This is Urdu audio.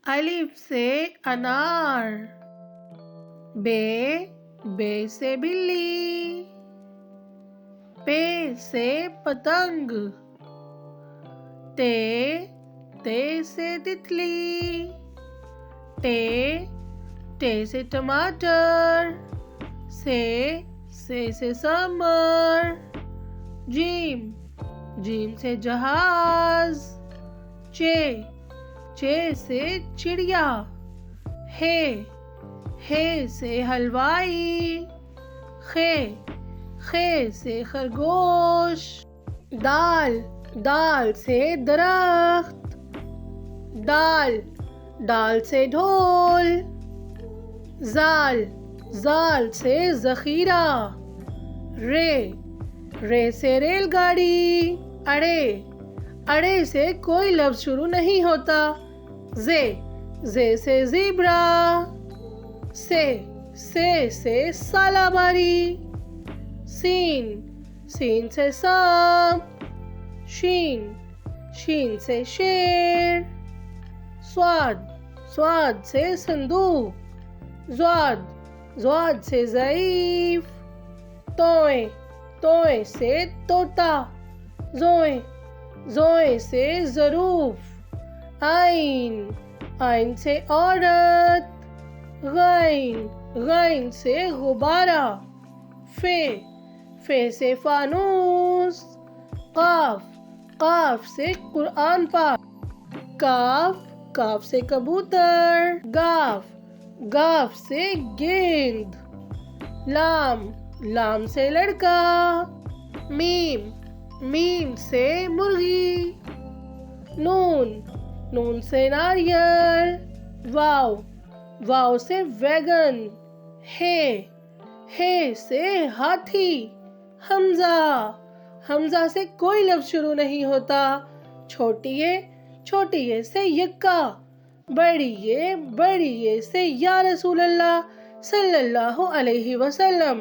الف سے انار، بے سے بلی، پے سے پتنگ، تے سے تتلی، ٹے سے ٹماٹر، سے سمر، جیم سے جہاز، چے سے چڑیا، ہے سے حلوائی، خے سے خرگوش، دال سے درخت، ڈال سے ڈھول، زال سے ذخیرہ، رے سے ریل گاڑی، اڑے سے کوئی لفظ شروع نہیں ہوتا، زے سے زیبرا، سے سالاباری، سین سے سانپ، شین سے شیر، سواد سے صندوق، زواد سے ضعیف، توئے سے طوطا، زوئے سے ظروف، عین سے عورت، غین سے غبارہ، فے سے فانوس، قاف سے قرآن پاک، کاف سے کبوتر، گاف سے گیند، لام سے لڑکا، میم سے مرغی، نون سے ناریل، واو سے ویگن، ہے سے ہاتھی، حمزہ سے کوئی لفظ شروع نہیں ہوتا، چھوٹی یہ سے یکا، بڑی یہ سے یا رسول اللہ صلی اللہ علیہ وسلم۔